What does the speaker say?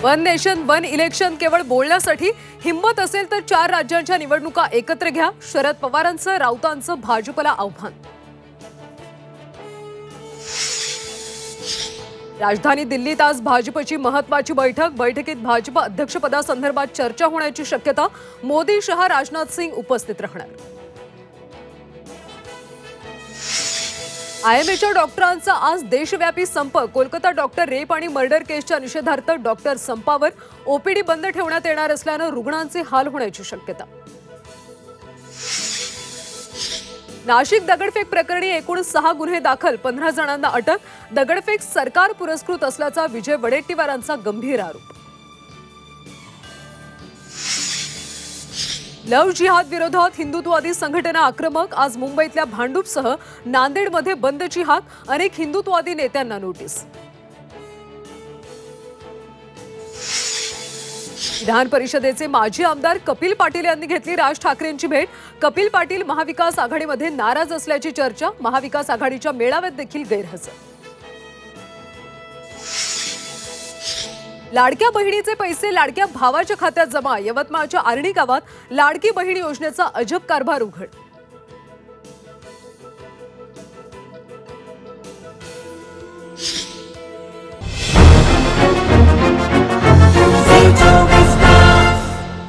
One nation one election केवळ बोलण्यासाठी हिम्मत असेल तर 4 राज्यांच्या निवडणुका एकत्र घ्या. शरद पवारांचं राऊतांचं भाजपला आव्हान. राजधानी दिल्लीत आज भाजपची महत्त्वाची बैठकीत भाजप अध्यक्षपदासंदर्भात चर्चा होण्याची शक्यता. मोदी, शहा, राजनाथ सिंग उपस्थित राहणार. आयएमएच्या डॉक्टरांचा आज देशव्यापी संप. कोलकाता डॉक्टर रेप आणि मर्डर केसच्या निषेधार्थ डॉक्टर संपावर. ओपीडी बंद ठेवण्यात येणार असल्यानं रुग्णांचे हाल होण्याची शक्यता. नाशिक दगडफेक प्रकरणी एकूण 6 गुन्हे दाखल, 15 जणांना अटक. दगडफेक सरकार पुरस्कृत असल्याचा विजय वडेट्टीवारांचा गंभीर आरोप. लव्ह जिहाद विरोधात हिंदुत्ववादी संघटना आक्रमक. आज मुंबईतल्या भांडूपसह नांदेडमध्ये बंदची हाक. अनेक हिंदुत्ववादी नेत्यांना नोटीस. विधान परिषदेचे माजी आमदार कपिल पाटील यांनी घेतली राज ठाकरेंची भेट. कपिल पाटील महाविकास आघाडीमध्ये नाराज असल्याची चर्चा. महाविकास आघाडीच्या मेळाव्यात देखील गैरहजर. लाडक्या बहिणीचे पैसे लाडक्या भावाच्या खात्यात जमा. यवतमाळच्या आर्णी गावात लाडकी बहीण योजनेचा अजब कारभार उघड.